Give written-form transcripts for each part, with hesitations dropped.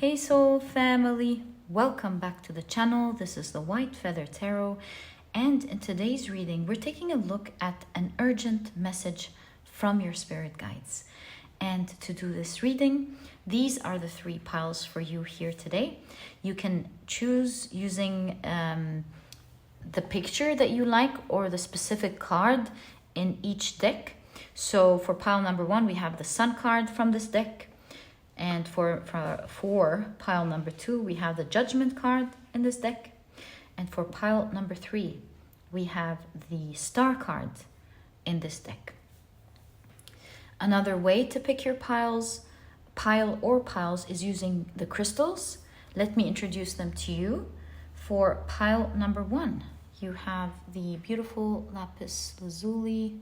Hey soul family, welcome back to the channel. This is the White Feather Tarot, and in today's reading we're taking a look at an urgent message from your spirit guides. And to do this reading, these are the three piles for you here today. You can choose using the picture that you like or the specific card in each deck. So for pile number 1, we have the Sun card from this deck. And for pile number 2, we have the Judgment card in this deck. And for pile number 3, we have the Star card in this deck. Another way to pick your pile or piles is using the crystals. Let me introduce them to you. For pile number 1, you have the beautiful Lapis Lazuli.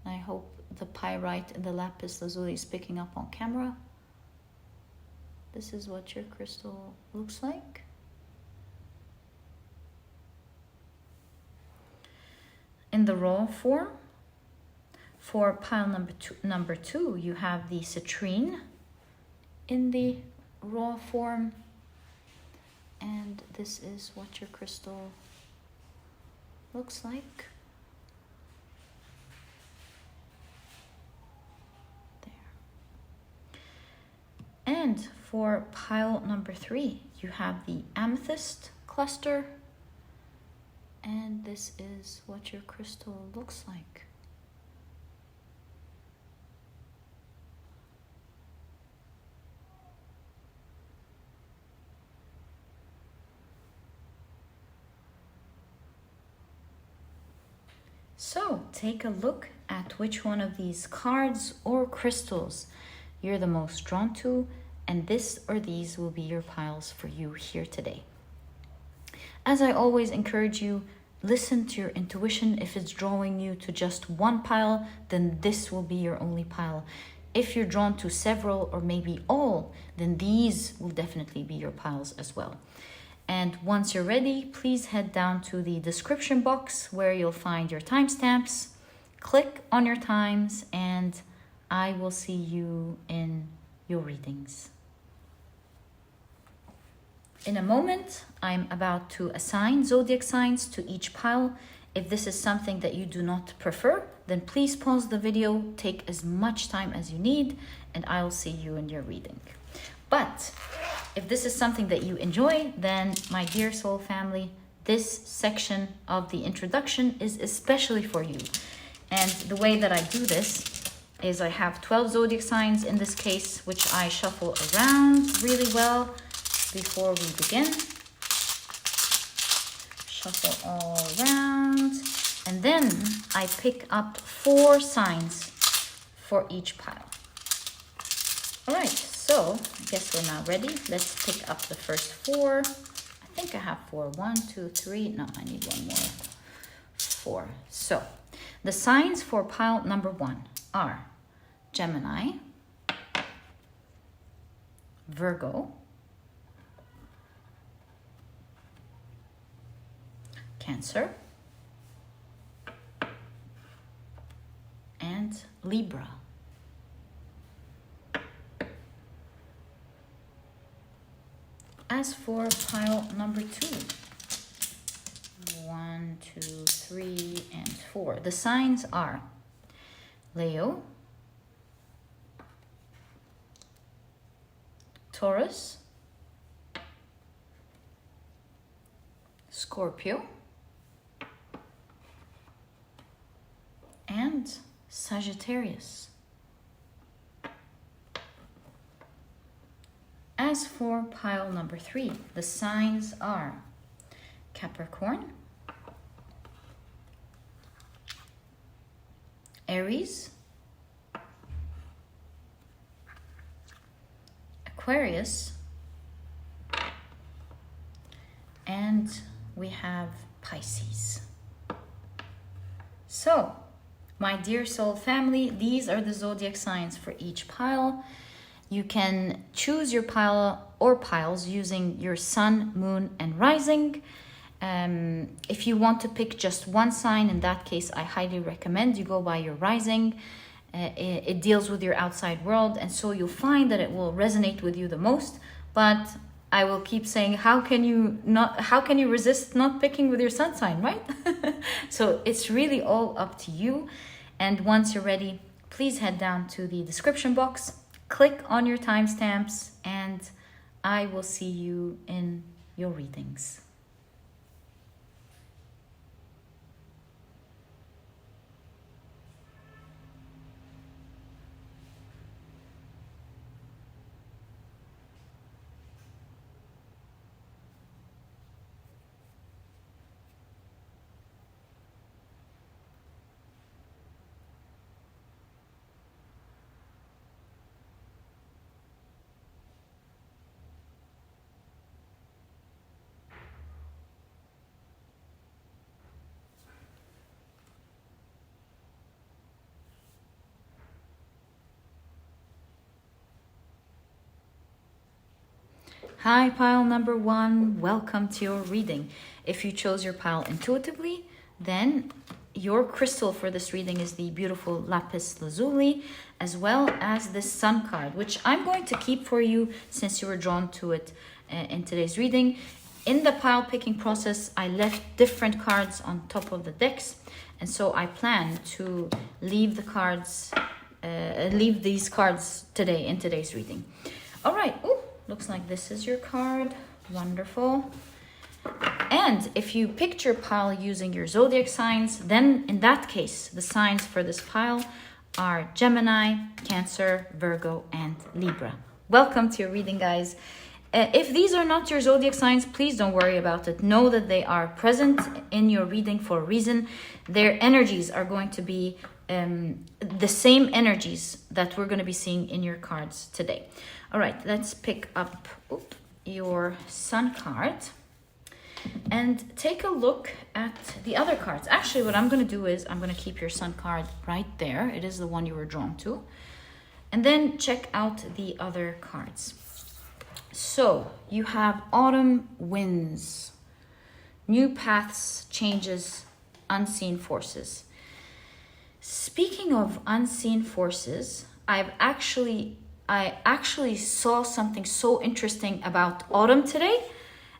I hope the pyrite and the Lapis Lazuli is picking up on camera. This is what your crystal looks like. In the raw form, for pile number two, you have the Citrine in the raw form. And this is what your crystal looks like. And for pile number 3, you have the Amethyst cluster. And this is what your crystal looks like. So take a look at which one of these cards or crystals you're the most drawn to, and this or these will be your piles for you here today. As I always encourage you, listen to your intuition. If it's drawing you to just one pile, then this will be your only pile. If you're drawn to several or maybe all, then these will definitely be your piles as well. And once you're ready, please head down to the description box where you'll find your timestamps. Click on your times and I will see you in your readings. In a moment, I'm about to assign zodiac signs to each pile. If this is something that you do not prefer, then please pause the video, take as much time as you need, and I'll see you in your reading. But if this is something that you enjoy, then my dear soul family, this section of the introduction is especially for you. And the way that I do this is I have 12 zodiac signs in this case, which I shuffle around really well before we begin. Shuffle all around. And then I pick up 4 signs for each pile. All right, so I guess we're now ready. Let's pick up the first 4. I think I have 4. 1, 2, 3. No, I need one more. 4. So the signs for pile number 1 are Gemini, Virgo, Cancer, and Libra. As for pile number 2, 1, 2, 3, and 4, the signs are Leo, Taurus, Scorpio, and Sagittarius. As for pile number 3, the signs are Capricorn, Aries, Aquarius, and we have Pisces. So, my dear soul family, these are the zodiac signs for each pile. You can choose your pile or piles using your sun, moon, and rising. If you want to pick just one sign, in that case, I highly recommend you go by your rising. it deals with your outside world, and so you'll find that it will resonate with you the most. But I will keep saying, how can you resist not picking with your sun sign, right? So it's really all up to you. And once you're ready, please head down to the description box, click on your timestamps, and I will see you in your readings. Hi, pile number 1. Welcome to your reading. If you chose your pile intuitively, then your crystal for this reading is the beautiful Lapis Lazuli, as well as this sun card, which I'm going to keep for you since you were drawn to it in today's reading. In the pile picking process, I left different cards on top of the decks, and so I plan to leave these cards today in today's reading. All right. Ooh. Looks like this is your card. Wonderful. And if you picked your pile using your zodiac signs, then in that case, the signs for this pile are Gemini, Cancer, Virgo, and Libra. Welcome to your reading, guys. If these are not your zodiac signs, please don't worry about it. Know that they are present in your reading for a reason. Their energies are going to be the same energies that we're going to be seeing in your cards today. All right, let's pick up your sun card and take a look at the other cards. Actually, what I'm going to do is I'm going to keep your sun card right there. It is the one you were drawn to. And then check out the other cards. So you have autumn winds, new paths, changes, unseen forces. Speaking of unseen forces, I actually saw something so interesting about autumn today,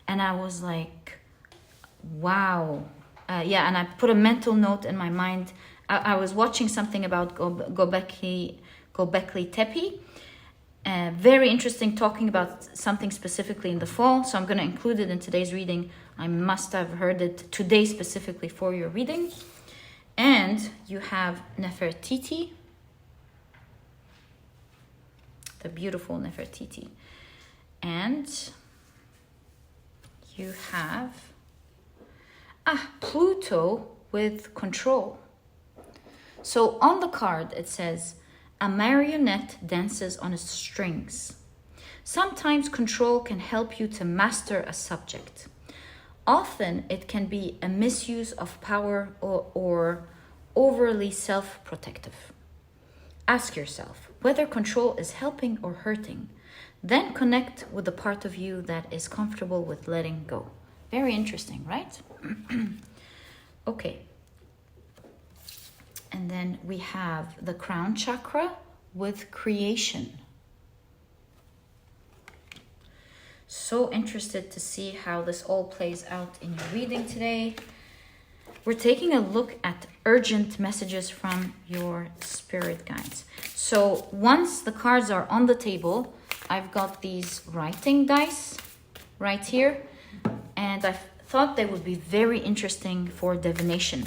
and I was like, wow. And I put a mental note in my mind. I was watching something about Göbekli Tepe. Very interesting, talking about something specifically in the fall, so I'm going to include it in today's reading. I must have heard it today specifically for your reading. And you have Nefertiti, the beautiful Nefertiti. And you have Pluto with control. So on the card it says, a marionette dances on its strings. Sometimes control can help you to master a subject. Often it can be a misuse of power or overly self-protective. Ask yourself whether control is helping or hurting. Then connect with the part of you that is comfortable with letting go. Very interesting, right? Okay. And then we have the crown chakra with creation. So interested to see how this all plays out in your reading today. We're taking a look at urgent messages from your spirit guides. So once the cards are on the table, I've got these writing dice right here, and I thought they would be very interesting for divination.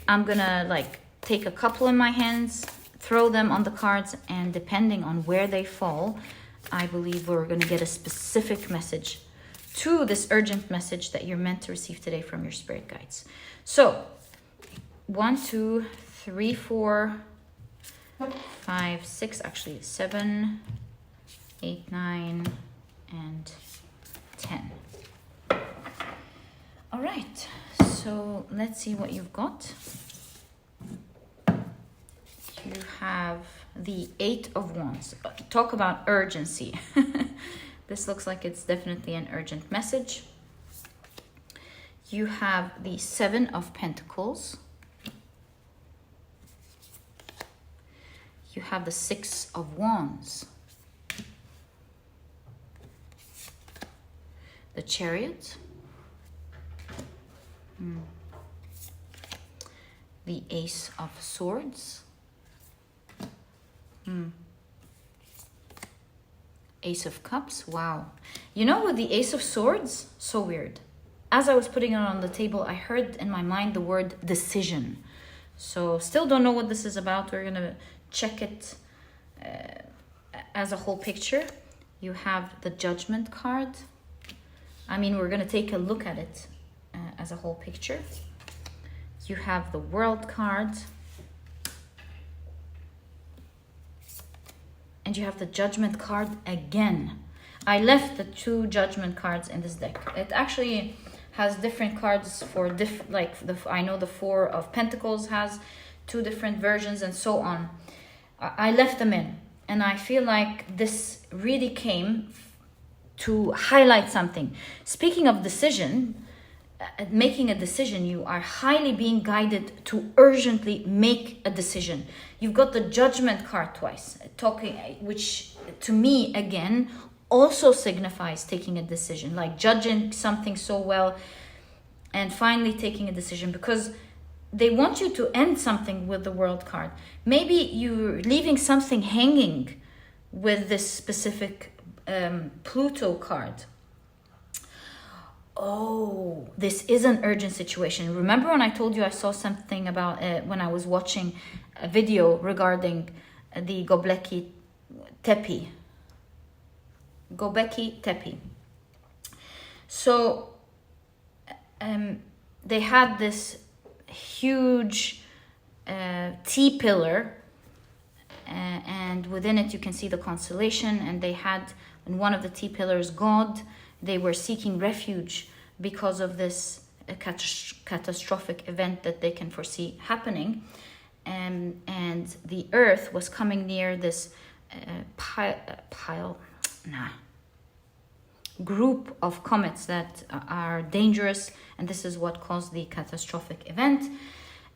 I'm gonna take a couple in my hands, throw them on the cards, and depending on where they fall, I believe we're gonna get a specific message to this urgent message that you're meant to receive today from your spirit guides. So 1, 2, 3, 4, 5, 6, actually 7, 8, 9, and 10. All right, so let's see what you've got. You have the 8 of Wands. Talk about urgency. This looks like it's definitely an urgent message. You have the 7 of Pentacles. you have the Six of Wands, the Chariot, the Ace of Swords, Ace of Cups. Wow. You know, with the Ace of Swords, so weird. As I was putting it on the table, I heard in my mind the word decision. So still don't know what this is about. We're going to check it as a whole picture. You have the Judgment card. I mean, we're going to take a look at it as a whole picture. You have the World card. And you have the Judgment card again. I left the 2 Judgment cards in this deck. It actually has different cards for I know the 4 of Pentacles has 2 different versions and so on. I left them in, and I feel like this really came to highlight something. Speaking of decision, making a decision, you are highly being guided to urgently make a decision. You've got the Judgment card twice, which to me again also signifies taking a decision, like judging something so well and finally taking a decision, because they want you to end something with the World card. Maybe you're leaving something hanging with this specific Pluto card. Oh, this is an urgent situation. Remember when I told you I saw something about when I was watching a video regarding the Göbekli Tepe. Göbekli Tepe. So they had this huge T pillar, and within it you can see the constellation, and they had in one of the T pillars God. They were seeking refuge because of this catastrophic event that they can foresee happening. And the Earth was coming near this group of comets that are dangerous. And this is what caused the catastrophic event.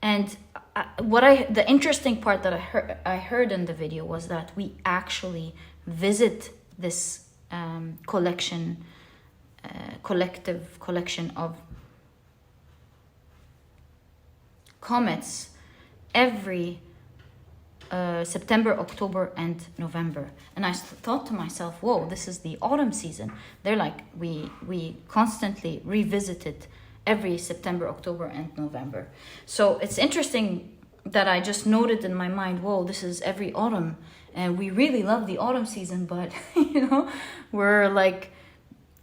And the interesting part that I heard in the video was that we actually visit this collective collection of comets every September, October, and November. And I thought to myself, whoa, this is the autumn season. They're like, we constantly revisit it every September, October, and November. So it's interesting that I just noted in my mind, whoa, this is every autumn. And we really love the autumn season, but, we're like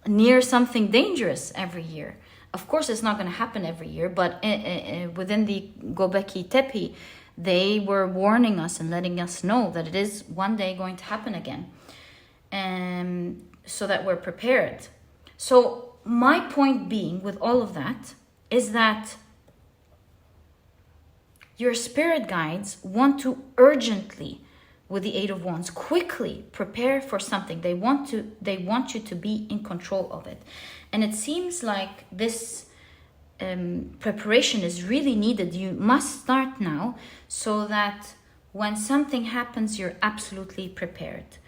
near something dangerous every year. Of course, it's not going to happen every year, but within the Göbekli Tepe, they were warning us and letting us know that it is one day going to happen again, so that we're prepared. So my point being with all of that is that your spirit guides want to urgently, with the Eight of Wands, quickly prepare for something. They want you to be in control of it. And it seems like this preparation is really needed. You must start now so that when something happens, you're absolutely prepared.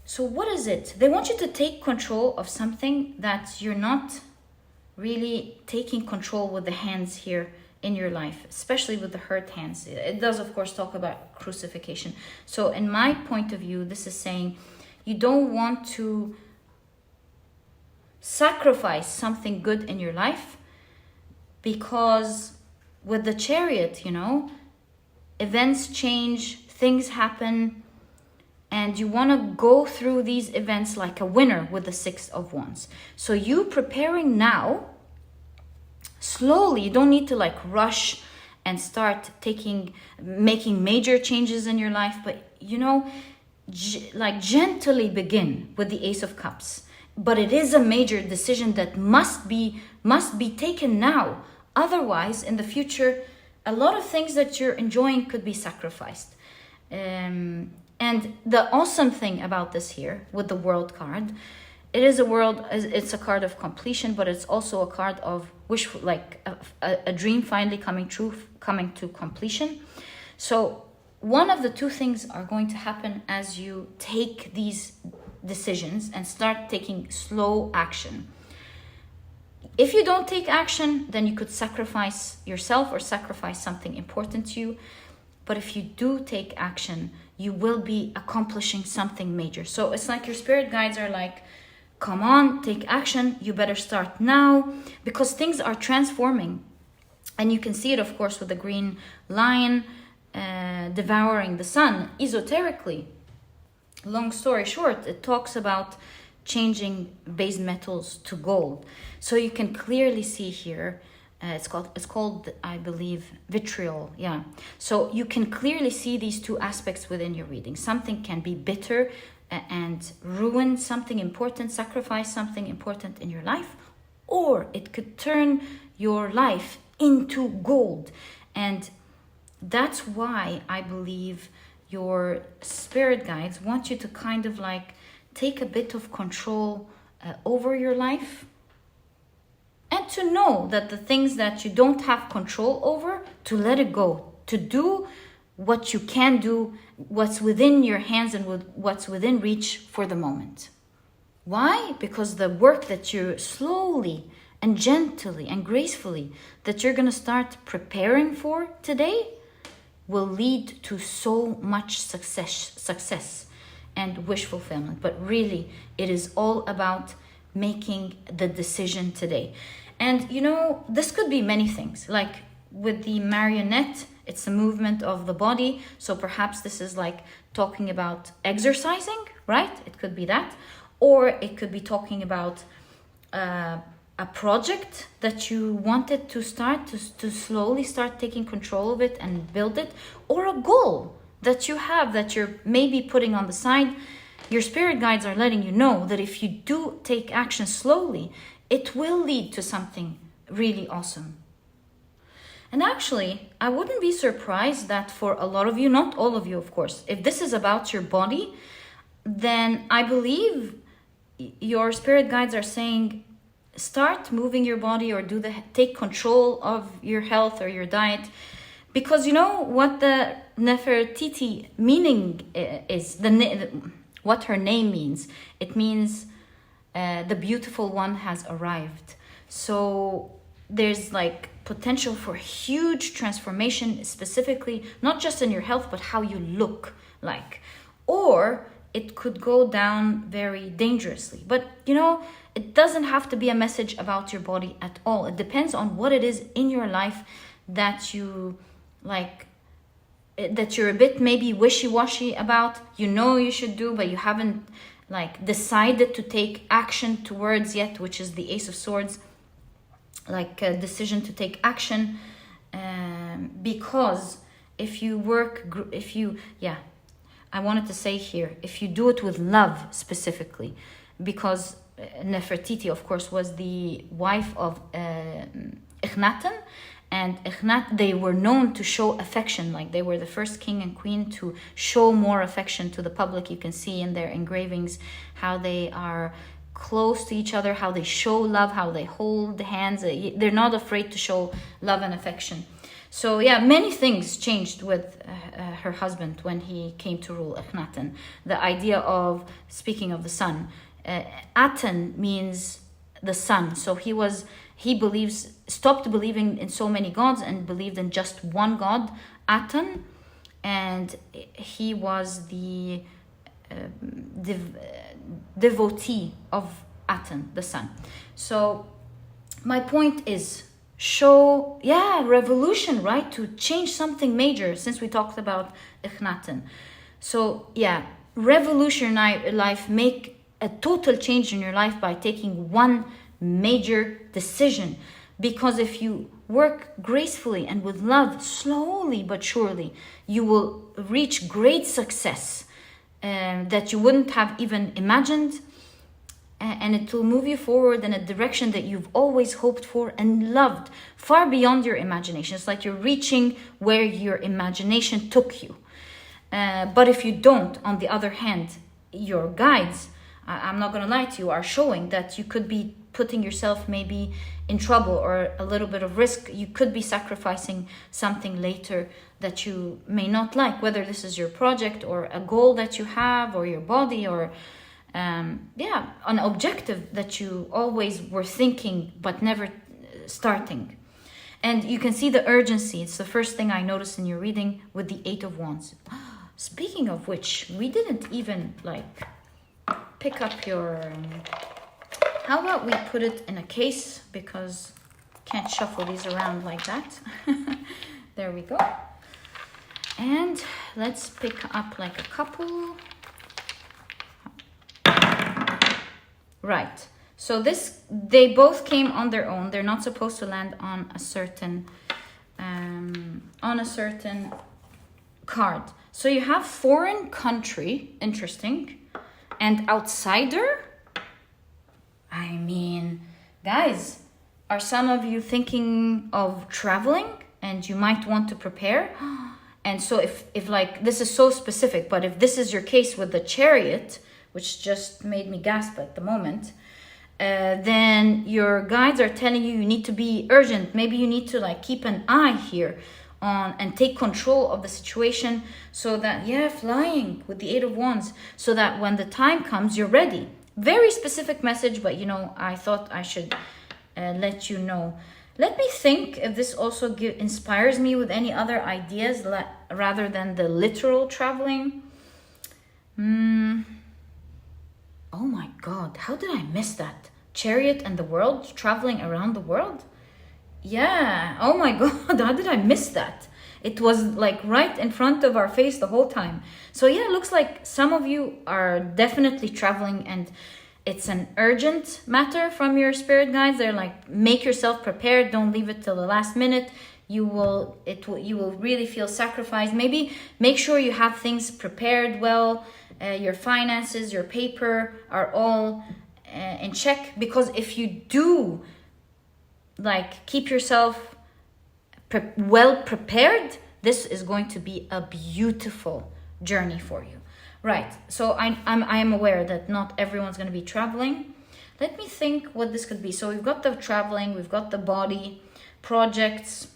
So what is it? They want you to take control of something that you're not really taking control with the hands here in your life, especially with the hurt hands. It does, of course, talk about crucifixion. So in my point of view, this is saying you don't want to sacrifice something good in your life, because with the Chariot, events change, things happen, and you want to go through these events like a winner with the Six of Wands. So you preparing now, slowly. You don't need to rush and start making major changes in your life, but gently begin with the Ace of Cups. But it is a major decision that must be taken now. Otherwise, in the future, a lot of things that you're enjoying could be sacrificed. And the awesome thing about this here with the World card, it's a card of completion, but it's also a card of wish, a dream finally coming true, coming to completion. So one of the two things are going to happen as you take these decisions and start taking slow action. If you don't take action, then you could sacrifice yourself or sacrifice something important to you. But if you do take action, you will be accomplishing something major. So it's like your spirit guides are like, come on, take action. You better start now, because things are transforming. And you can see it, of course, with the green lion devouring the sun. Esoterically, long story short, it talks about changing base metals to gold. So you can clearly see here, it's called, I believe, vitriol. Yeah. So you can clearly see these two aspects within your reading. Something can be bitter and ruin something important, sacrifice something important in your life, or it could turn your life into gold. And that's why I believe your spirit guides want you to kind of like take a bit of control over your life, and to know that the things that you don't have control over, to let it go, to do what you can do, what's within your hands and what's within reach for the moment. Why? Because the work that you're slowly and gently and gracefully that you're going to start preparing for today will lead to so much success and wish fulfillment. But really, it is all about making the decision today. And you know, this could be many things. Like with the marionette, it's a movement of the body. So perhaps this is like talking about exercising, right? It could be that. Or it could be talking about a project that you wanted to start, to slowly start taking control of it and build it. Or a goal that you have that you're maybe putting on the side. Your spirit guides are letting you know that if you do take action slowly, it will lead to something really awesome. And actually, I wouldn't be surprised that for a lot of you, not all of you, of course, if this is about your body, then I believe your spirit guides are saying, start moving your body or take control of your health or your diet. Because you know what the Nefertiti meaning is, what her name means. It means the beautiful one has arrived. So there's like potential for huge transformation, specifically not just in your health, but how you look like. Or it could go down very dangerously. But you know, it doesn't have to be a message about your body at all. It depends on what it is in your life that you like, that you're a bit maybe wishy-washy about. You know you should do, but you haven't like decided to take action towards yet, which is the Ace of Swords, like a decision to take action. Because if you I wanted to say here, if you do it with love specifically, because Nefertiti, of course, was the wife of Akhenaten, and they were known to show affection. Like they were the first king and queen to show more affection to the public. You can see in their engravings how they are close to each other, how they show love, how they hold hands. They're not afraid to show love and affection. So yeah, many things changed with her husband when he came to rule, Akhenaten. The idea of, speaking of the sun, Aten means the sun. So he stopped believing in so many gods and believed in just one god, Aten. And he was the devotee of Aten, the sun. So my point is, revolution, right? To change something major, since we talked about Akhenaten. So yeah, revolutionize your life, make a total change in your life by taking one major decision. Because if you work gracefully and with love, slowly but surely, you will reach great success that you wouldn't have even imagined. And it will move you forward in a direction that you've always hoped for and loved, far beyond your imagination. It's like you're reaching where your imagination took you. But if you don't, on the other hand, your guides, I'm not going to lie to you, are showing that you could be putting yourself maybe in trouble or a little bit of risk. You could be sacrificing something later that you may not like, whether this is your project or a goal that you have, or your body, or an objective that you always were thinking but never starting. And you can see the urgency. It's the first thing I noticed in your reading with the Eight of Wands. Speaking of which, we didn't even like pick up your... how about we put it in a case, because can't shuffle these around like that. There we go. And let's pick up like a couple. Right. So this, they both came on their own. They're not supposed to land on a certain card. So you have foreign country, interesting, and outsider. I mean, guys, are some of you thinking of traveling and you might want to prepare? And so if like, this is so specific, but if this is your case with the Chariot, which just made me gasp at the moment, then your guides are telling you you need to be urgent. Maybe you need to like keep an eye here on and take control of the situation, so that, flying with the Eight of Wands, so that when the time comes, you're ready. Very specific message, but I thought I should let you know. Let me think if this also inspires me with any other ideas rather than the literal traveling. Oh my God, how did I miss that? Chariot and the world, traveling around the world? Yeah, oh my God, how did I miss that? It was like right in front of our face the whole time. So yeah, it looks like some of you are definitely traveling, and it's an urgent matter from your spirit guides. They're like, make yourself prepared. Don't leave it till the last minute. You will really feel sacrificed. Maybe make sure you have things prepared well. Your finances, your paper are all in check, because if you do like keep yourself well prepared, this is going to be a beautiful journey for you. Right, so I am aware that not everyone's going to be traveling. Let me think what this could be. So we've got the traveling, we've got the body, projects.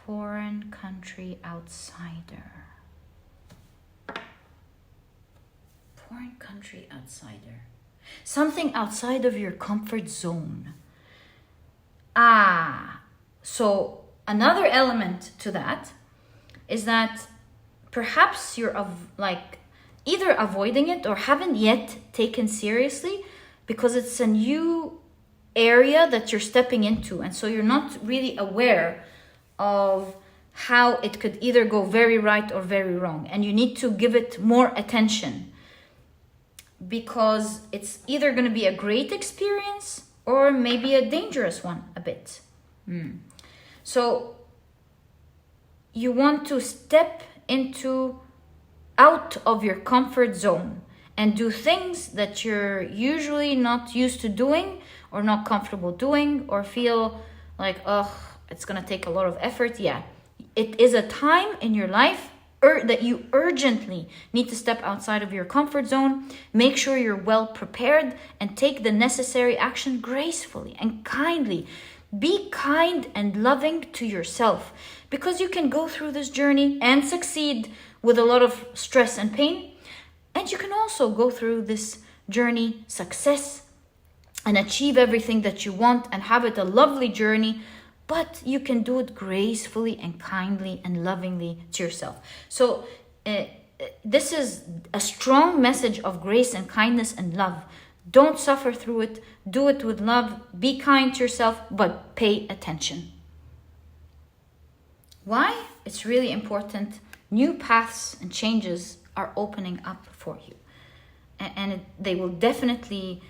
Foreign country, outsider. Foreign country, outsider. Something outside of your comfort zone. So another element to that is that perhaps you're either avoiding it or haven't yet taken seriously, because it's a new area that you're stepping into, and so you're not really aware of how it could either go very right or very wrong, and you need to give it more attention, because it's either going to be a great experience or maybe a dangerous one a bit. So you want to step out of your comfort zone and do things that you're usually not used to doing or not comfortable doing, or feel like, it's going to take a lot of effort. Yeah, it is a time in your life that you urgently need to step outside of your comfort zone. Make sure you're well prepared and take the necessary action gracefully and kindly. Be kind and loving to yourself, because you can go through this journey and succeed with a lot of stress and pain. And you can also go through this journey, success, and achieve everything that you want and have it a lovely journey. But you can do it gracefully and kindly and lovingly to yourself. So this is a strong message of grace and kindness and love. Don't suffer through it. Do it with love. Be kind to yourself, but pay attention. Why? It's really important. New paths and changes are opening up for you. And they will definitely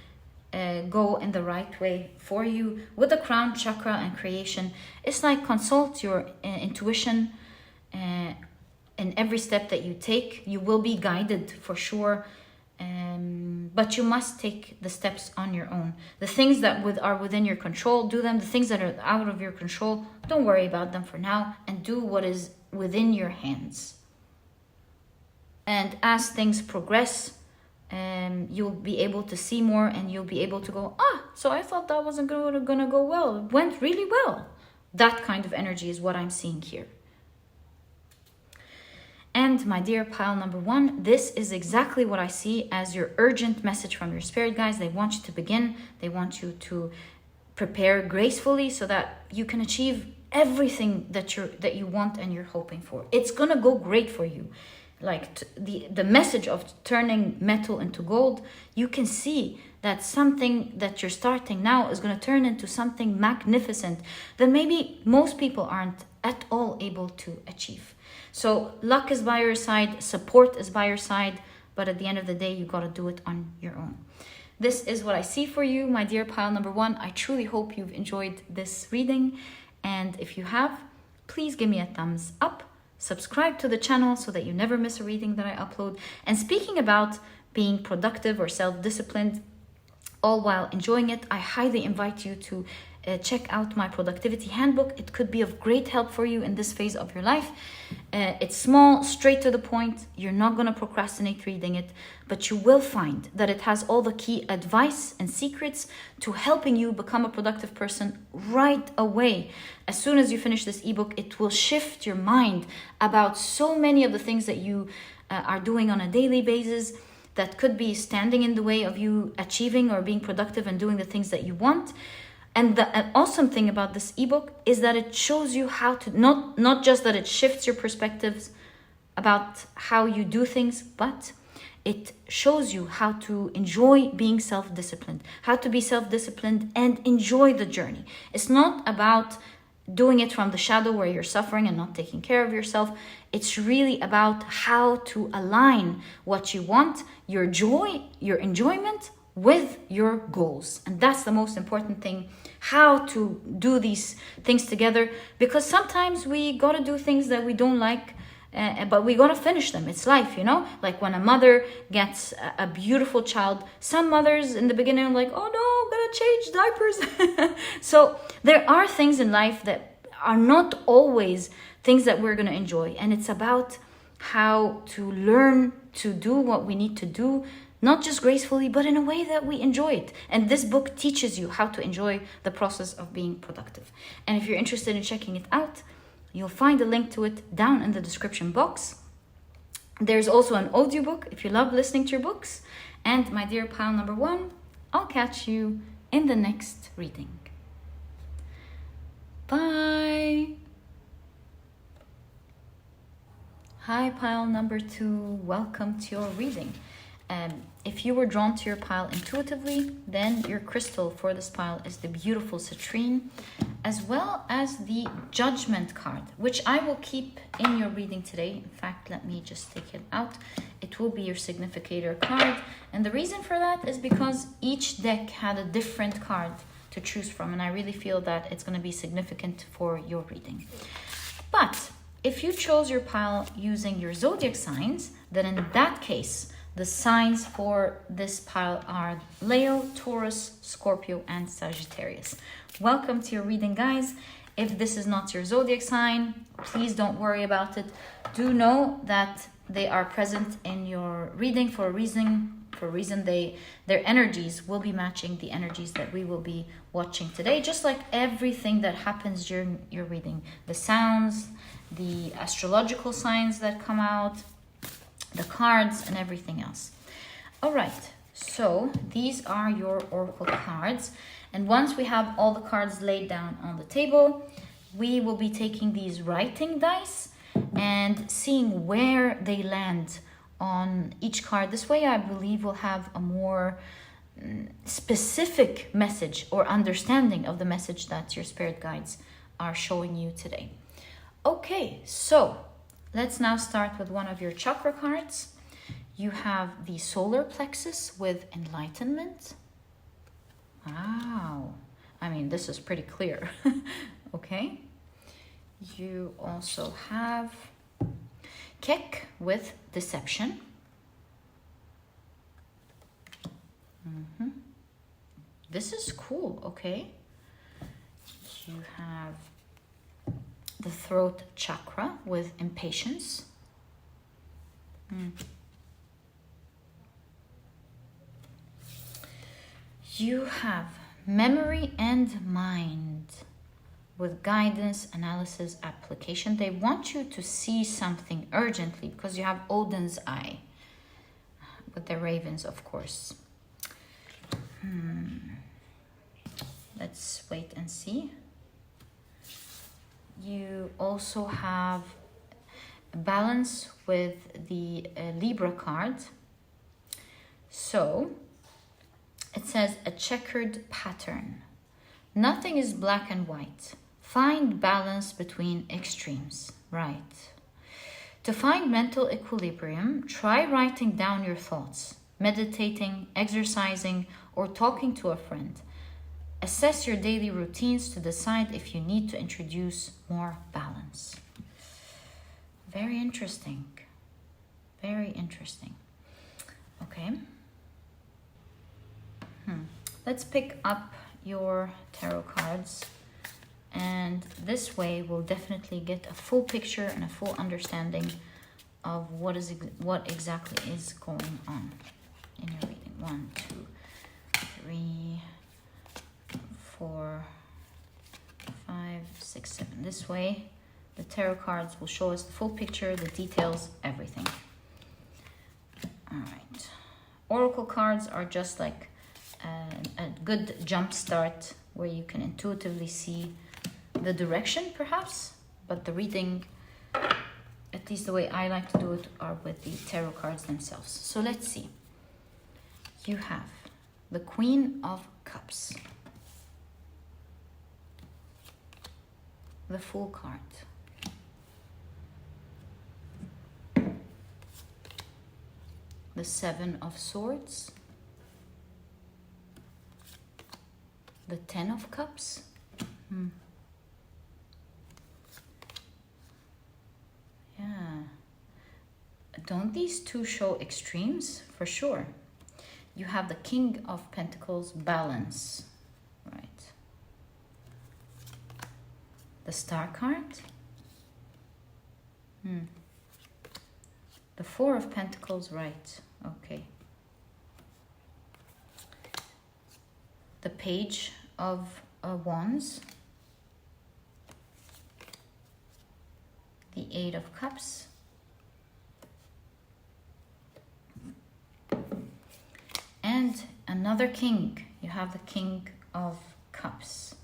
go in the right way for you. With the crown chakra and creation, it's like consult your intuition in every step that you take. You will be guided for sure, but you must take the steps on your own. The things that are within your control, do them. The things that are out of your control, don't worry about them for now, and do what is within your hands. And as things progress, you'll be able to see more, and you'll be able to go, so I thought that wasn't gonna go well. It went really well. That kind of energy is what I'm seeing here. And my dear pile number 1, this is exactly what I see as your urgent message from your spirit guides. They want you to begin. They want you to prepare gracefully so that you can achieve everything that you want and you're hoping for. It's gonna go great for you. Like the message of turning metal into gold, you can see that something that you're starting now is going to turn into something magnificent that maybe most people aren't at all able to achieve. So luck is by your side, support is by your side, but at the end of the day, you got to do it on your own. This is what I see for you, my dear pile number 1. I truly hope you've enjoyed this reading. And if you have, please give me a thumbs up. Subscribe to the channel so that you never miss a reading that I upload. And speaking about being productive or self-disciplined, all while enjoying it, I highly invite you to check out my productivity handbook. It could be of great help for you in this phase of your life. It's small, straight to the point. You're not going to procrastinate reading it, but you will find that it has all the key advice and secrets to helping you become a productive person right away. As soon as you finish this ebook, it will shift your mind about so many of the things that you are doing on a daily basis that could be standing in the way of you achieving or being productive and doing the things that you want. And the awesome thing about this ebook is that it shows you how to, not just that it shifts your perspectives about how you do things, but it shows you how to enjoy being self-disciplined, how to be self-disciplined and enjoy the journey. It's not about doing it from the shadow where you're suffering and not taking care of yourself. It's really about how to align what you want, your joy, your enjoyment with your goals. And that's the most important thing, how to do these things together, because sometimes we got to do things that we don't like, but we got to finish them. It's life, you know, like when a mother gets a beautiful child, some mothers in the beginning are like, oh no, I'm gonna change diapers. So there are things in life that are not always things that we're gonna enjoy, and it's about how to learn to do what we need to do, not just gracefully, but in a way that we enjoy it. And this book teaches you how to enjoy the process of being productive. And if you're interested in checking it out, you'll find a link to it down in the description box. There's also an audiobook if you love listening to your books. And my dear pile number 1, I'll catch you in the next reading. Bye. Hi, pile number 2. Welcome to your reading. If you were drawn to your pile intuitively, then your crystal for this pile is the beautiful Citrine, as well as the Judgment card, which I will keep in your reading today. In fact, let me just take it out. It will be your significator card. And the reason for that is because each deck had a different card to choose from. And I really feel that it's going to be significant for your reading. But if you chose your pile using your zodiac signs, then in that case, the signs for this pile are Leo, Taurus, Scorpio, and Sagittarius. Welcome to your reading, guys. If this is not your zodiac sign, please don't worry about it. Do know that they are present in your reading for a reason. Their energies will be matching the energies that we will be watching today, just like everything that happens during your reading. The sounds, the astrological signs that come out, the cards, and everything else. All right, so these are your oracle cards. And once we have all the cards laid down on the table, we will be taking these writing dice and seeing where they land on each card. This way, I believe we'll have a more specific message or understanding of the message that your spirit guides are showing you today. Okay, so let's now start with one of your chakra cards. You have the solar plexus with enlightenment. Wow. I mean, this is pretty clear. Okay. You also have Kek with deception. This is cool. Okay. You have the throat chakra with impatience. You have memory and mind with guidance, analysis, application. They want you to see something urgently because you have Odin's eye with the ravens, of course. Let's wait and see. You also have balance with the Libra card. So it says a checkered pattern. Nothing is black and white. Find balance between extremes. Right. To find mental equilibrium, try writing down your thoughts, meditating, exercising, or talking to a friend. Assess your daily routines to decide if you need to introduce more balance. Very interesting. Very interesting. Okay. Let's pick up your tarot cards. And this way we'll definitely get a full picture and a full understanding of what exactly is going on in your reading. 1, 2, 3, 4, 5, 6, 7. This way the tarot cards will show us the full picture, the details, everything. All right. Oracle cards are just like a good jump start where you can intuitively see the direction perhaps, but the reading, at least the way I like to do it, are with the tarot cards themselves. So let's see. You have the Queen of Cups, the Fool card, the Seven of Swords, the Ten of Cups. Yeah. Don't these two show extremes? For sure. You have the King of Pentacles, balance. Right. The Star card. The Four of Pentacles, right. Okay. The Page of Wands. The Eight of Cups. And another king. You have the King of Cups.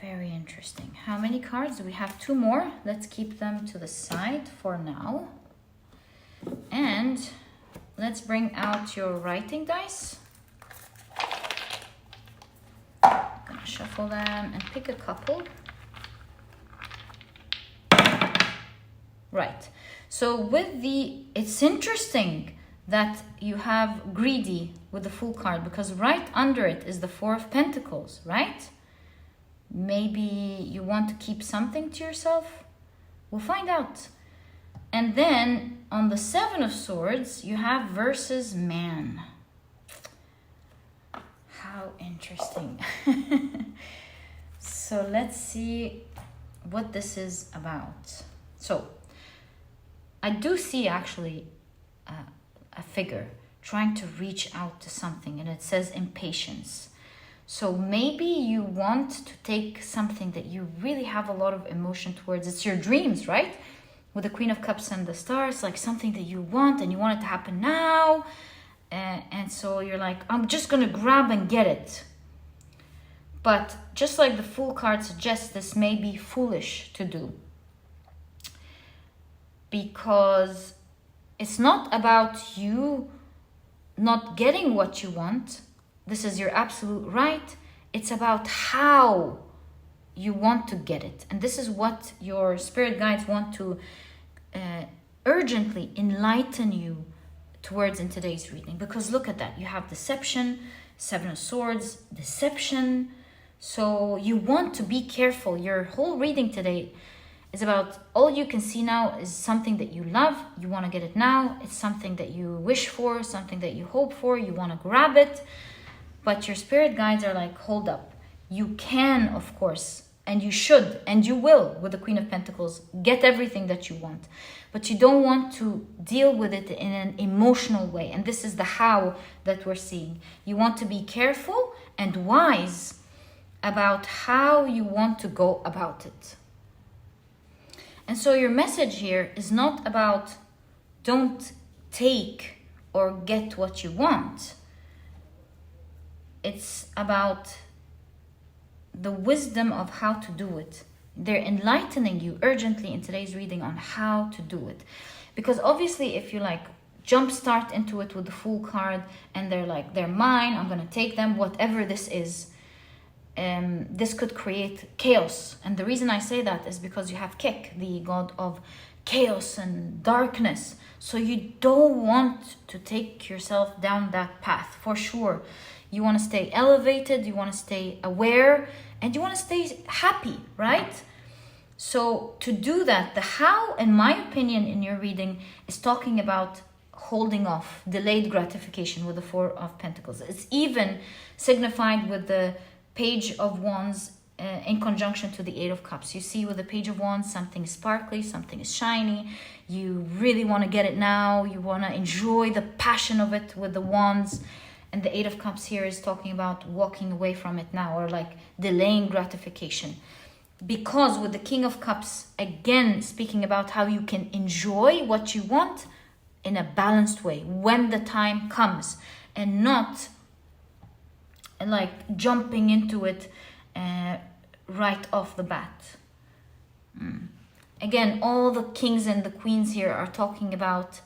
Very interesting. How many cards? We have 2 more. Let's keep them to the side for now. And let's bring out your writing dice. I'm gonna shuffle them and pick a couple. Right. So with it's interesting that you have greedy with the Fool card, because right under it is the Four of Pentacles, right? Maybe you want to keep something to yourself. We'll find out. And then on the Seven of Swords, you have versus man. How interesting. So let's see what this is about. So I do see actually a figure trying to reach out to something, and it says impatience. So maybe you want to take something that you really have a lot of emotion towards. It's your dreams, right? With the Queen of Cups and the Stars, like something that you want and you want it to happen now. And so you're like, I'm just going to grab and get it. But just like the Fool card suggests, this may be foolish to do. Because it's not about you not getting what you want. This is your absolute right. It's about how you want to get it. And this is what your spirit guides want to urgently enlighten you towards in today's reading. Because look at that. You have deception, Seven of Swords, deception. So you want to be careful. Your whole reading today is about all you can see now is something that you love. You want to get it now. It's something that you wish for, something that you hope for. You want to grab it. But your spirit guides are like, hold up. You can, of course, and you should, and you will, with the Queen of Pentacles, get everything that you want. But you don't want to deal with it in an emotional way. And this is the how that we're seeing. You want to be careful and wise about how you want to go about it. And so your message here is not about don't take or get what you want. It's about the wisdom of how to do it. They're enlightening you urgently in today's reading on how to do it. Because obviously if you like jumpstart into it with the Fool card and they're like, they're mine, I'm going to take them, whatever this is, this could create chaos. And the reason I say that is because you have Kek, the god of chaos and darkness. So you don't want to take yourself down that path, for sure. You want to stay elevated, you want to stay aware, and you want to stay happy, right? So to do that, the how, in my opinion, in your reading, is talking about holding off, delayed gratification with the Four of Pentacles. It's even signified with the Page of Wands in conjunction to the Eight of Cups. You see with the Page of Wands, something is sparkly, something is shiny. You really want to get it now. You want to enjoy the passion of it with the Wands. And the Eight of Cups here is talking about walking away from it now, or like delaying gratification. Because with the King of Cups, again, speaking about how you can enjoy what you want in a balanced way when the time comes, and not like jumping into it right off the bat. Again, all the kings and the queens here are talking about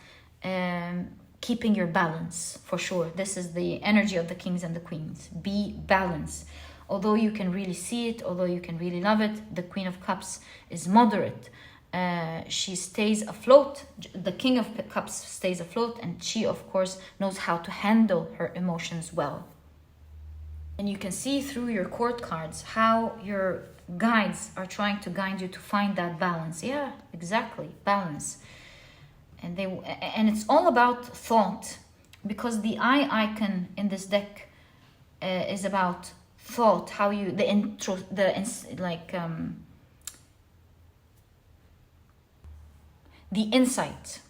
keeping your balance, for sure. This is the energy of the kings and the queens. Be balanced. Although you can really see it, although you can really love it, the Queen of Cups is moderate. She stays afloat. The King of Cups stays afloat, and she, of course, knows how to handle her emotions well. And you can see through your court cards how your guides are trying to guide you to find that balance. Yeah, exactly, balance. And it's all about thought, because the eye icon in this deck is about thought, how you the insight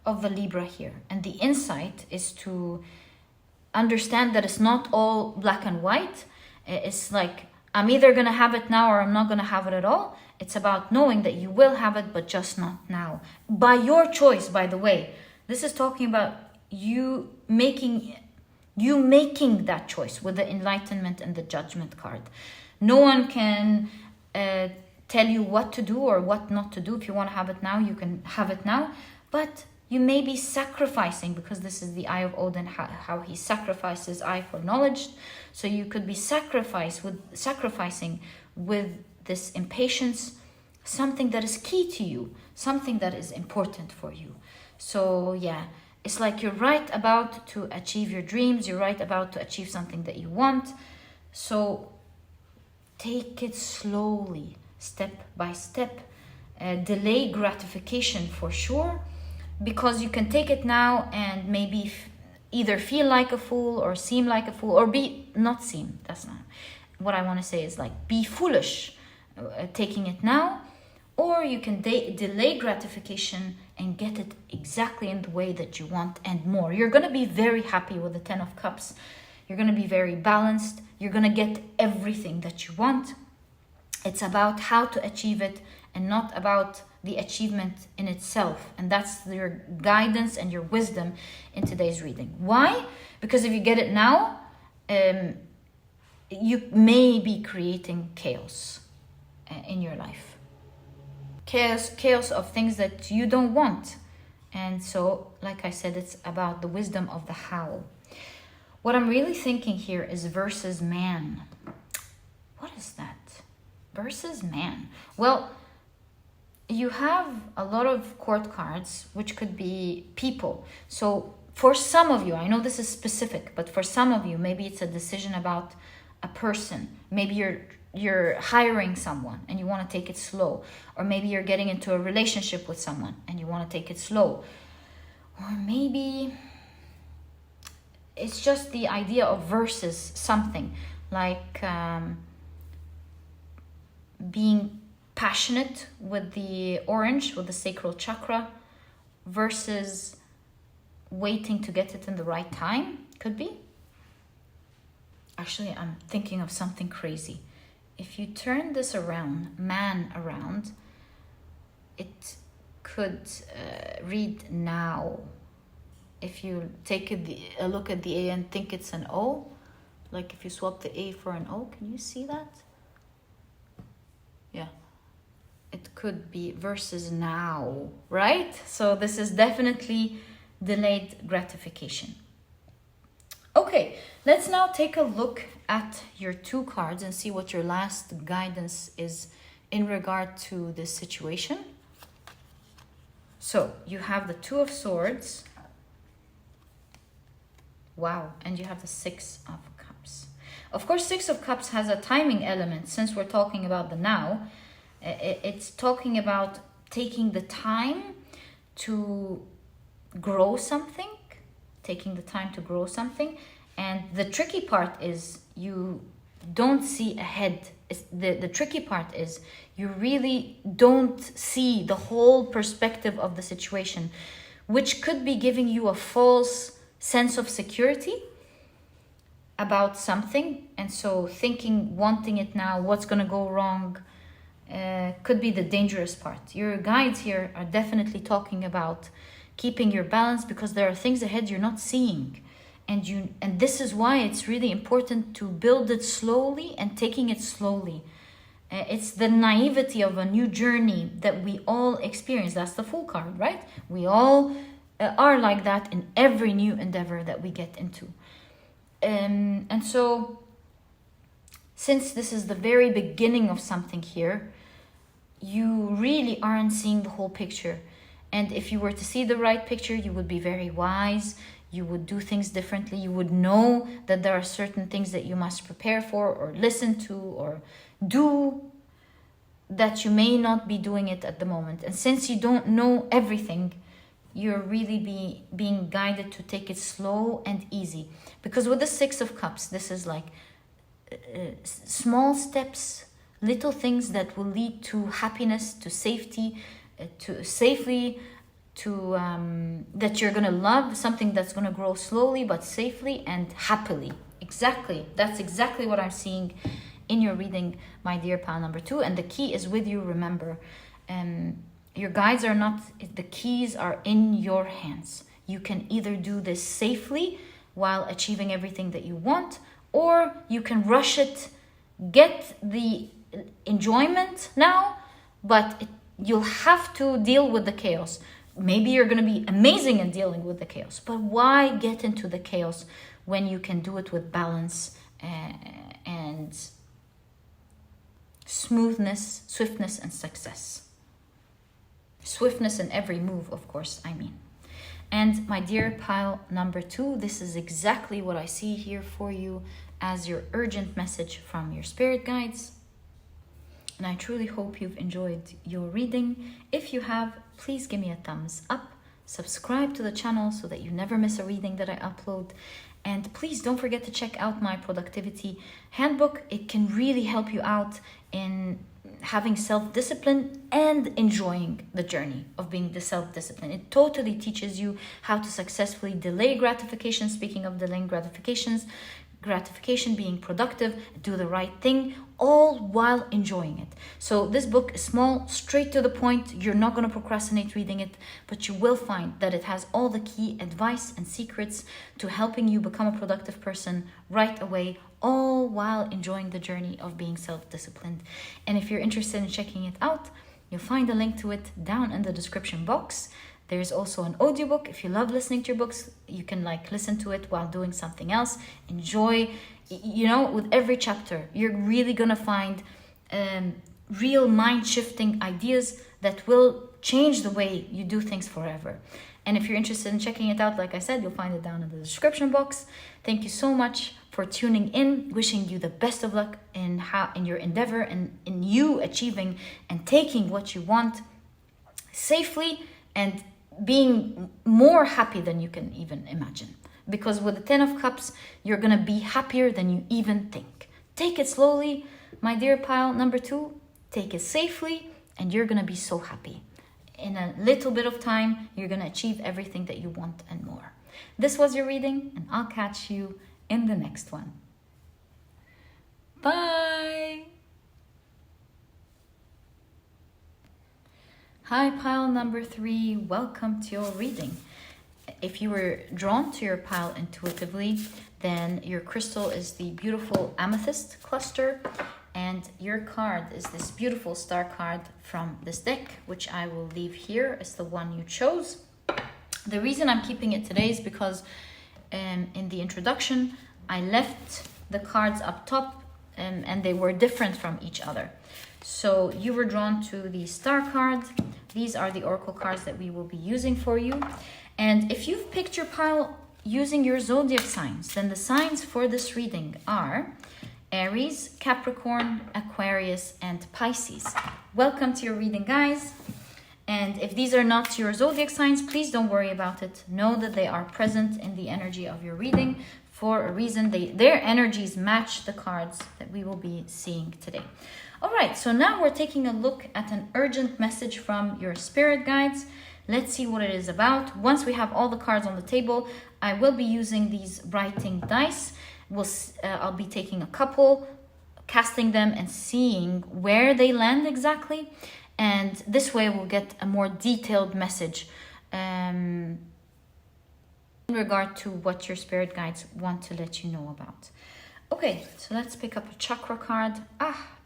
of the Libra here. And the insight is to understand that it's not all black and white. It's like, I'm either going to have it now or I'm not going to have it at all. It's about knowing that you will have it, but just not now. By your choice, by the way. This is talking about you making that choice with the Enlightenment and the Judgment card. No one can tell you what to do or what not to do. If you want to have it now, you can have it now. But you may be sacrificing, because this is the Eye of Odin, how he sacrifices eye for knowledge. So you could be sacrificing with this impatience something that is key to you, something that is important for you. So yeah, it's like you're right about to achieve your dreams. You're right about to achieve something that you want. So take it slowly, step by step. Delay gratification for sure, because you can take it now and maybe either feel like a fool or seem like a fool, or not seem. That's not what I want to say. Is like be foolish taking it now, or you can delay gratification and get it exactly in the way that you want and more. You're going to be very happy with the Ten of Cups. You're going to be very balanced. You're going to get everything that you want. It's about how to achieve it and not about the achievement in itself. And that's your guidance and your wisdom in today's reading. Why? Because if you get it now, you may be creating chaos in your life. Chaos of things that you don't want. And so, like I said, it's about the wisdom of the how. What I'm really thinking here is versus man. What is that? Versus man. Well, you have a lot of court cards, which could be people. So for some of you, I know this is specific, but for some of you, maybe it's a decision about a person. Maybe you're hiring someone and you want to take it slow. Or maybe you're getting into a relationship with someone and you want to take it slow. Or maybe it's just the idea of versus something. like being passionate with the orange, with the sacral chakra, versus waiting to get it in the right time. Could be. Actually, I'm thinking of something crazy. If you turn this around, man around, it could read now. If you take a look at the A and think it's an O, like if you swap the A for an O, can you see that? Yeah. It could be versus now, right? So this is definitely delayed gratification. Okay, let's now take a look at your 2 cards and see what your last guidance is in regard to this situation. So you have the 2 of Swords. Wow, and you have the 6 of Cups. Of course, 6 of Cups has a timing element. Since we're talking about the now, it's talking about taking the time to grow something, and the tricky part is you don't see ahead. The tricky part is you really don't see the whole perspective of the situation, which could be giving you a false sense of security about something. And so thinking, wanting it now, what's going to go wrong, could be the dangerous part. Your guides here are definitely talking about keeping your balance, because there are things ahead you're not seeing, and this is why it's really important to build it slowly and taking it slowly. It's the naivety of a new journey that we all experience. That's the Fool card, right? We all are like that in every new endeavor that we get into. And so, since this is the very beginning of something here, you really aren't seeing the whole picture. And if you were to see the right picture, you would be very wise. You would do things differently. You would know that there are certain things that you must prepare for or listen to or do that you may not be doing it at the moment. And since you don't know everything, you're really being guided to take it slow and easy. Because with the 6 of Cups, this is like small steps, little things that will lead to happiness, to safety, that you're gonna love, something that's gonna grow slowly but safely and happily. Exactly, that's exactly what I'm seeing in your reading, my dear pal number 2. And the key is with you, remember. Your guides are not, the keys are in your hands. You can either do this safely while achieving everything that you want, or you can rush it, get the enjoyment now, but you'll have to deal with the chaos. Maybe you're going to be amazing in dealing with the chaos, but why get into the chaos when you can do it with balance and smoothness, swiftness, and success? Swiftness in every move, of course, I mean. And my dear pile number 2, this is exactly what I see here for you as your urgent message from your spirit guides. And I truly hope you've enjoyed your reading. If you have, please give me a thumbs up. Subscribe to the channel so that you never miss a reading that I upload. And please don't forget to check out my productivity handbook. It can really help you out in having self-discipline and enjoying the journey of being the self-discipline. It totally teaches you how to successfully delay gratification. Speaking of delaying gratification, being productive, do the right thing, all while enjoying it. So this book is small, straight to the point. You're not going to procrastinate reading it, but you will find that it has all the key advice and secrets to helping you become a productive person right away, all while enjoying the journey of being self-disciplined. And if you're interested in checking it out, you'll find a link to it down in the description box. There's also an audiobook. If you love listening to your books, you can listen to it while doing something else. Enjoy, with every chapter, you're really gonna find real mind-shifting ideas that will change the way you do things forever. And if you're interested in checking it out, like I said, you'll find it down in the description box. Thank you so much for tuning in. Wishing you the best of luck in your endeavor and in you achieving and taking what you want safely and being more happy than you can even imagine. Because with the 10 of Cups, you're going to be happier than you even think. Take it slowly, my dear pile number 2. Take it safely, and you're gonna be so happy. In a little bit of time, you're gonna achieve everything that you want and more. This was your reading, and I'll catch you in the next one. Bye! Hi, pile number 3. Welcome to your reading. If you were drawn to your pile intuitively, then your crystal is the beautiful Amethyst cluster, and your card is this beautiful star card from this deck, which I will leave here as the one you chose. The reason I'm keeping it today is because in the introduction, I left the cards up top and they were different from each other. So you were drawn to the star card. These are the oracle cards that we will be using for you. And if you've picked your pile using your zodiac signs, then the signs for this reading are Aries, Capricorn, Aquarius, and Pisces. Welcome to your reading, guys. And if these are not your zodiac signs, please don't worry about it. Know that they are present in the energy of your reading for a reason. Their energies match the cards that we will be seeing today. All right, so now we're taking a look at an urgent message from your spirit guides. Let's see what it is about. Once we have all the cards on the table, I will be using these writing dice. I'll be taking a couple, casting them and seeing where they land exactly. And this way we'll get a more detailed message in regard to what your spirit guides want to let you know about. Okay, so let's pick up a chakra card.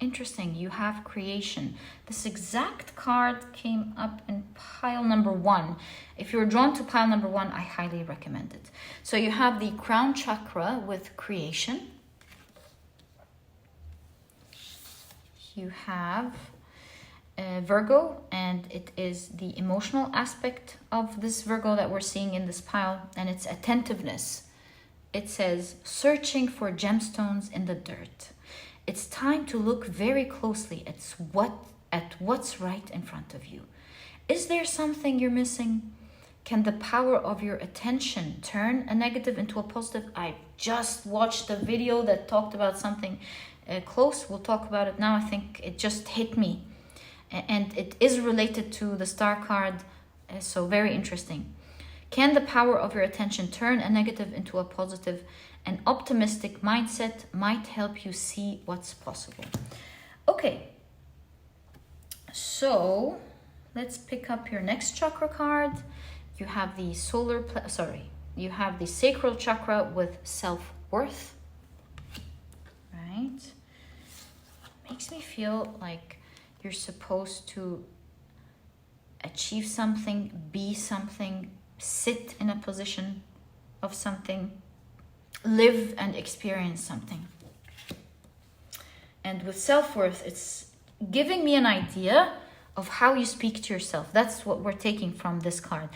Interesting. You have creation. This exact card came up in pile number 1. If you're drawn to pile number 1, I highly recommend it. So you have the crown chakra with creation. You have Virgo, and it is the emotional aspect of this Virgo that we're seeing in this pile, and it's attentiveness. It says, searching for gemstones in the dirt. It's time to look very closely at what's right in front of you. Is there something you're missing? Can the power of your attention turn a negative into a positive? I just watched a video that talked about something close. We'll talk about it now. I think it just hit me. And it is related to the star card. So very interesting. Can the power of your attention turn a negative into a positive? An optimistic mindset might help you see what's possible. Okay, so let's pick up your next chakra card. You have the you have the sacral chakra with self-worth. Right? Makes me feel like you're supposed to achieve something, be something, sit in a position of something, live and experience something. And with self-worth, it's giving me an idea of how you speak to yourself. That's what we're taking from this card.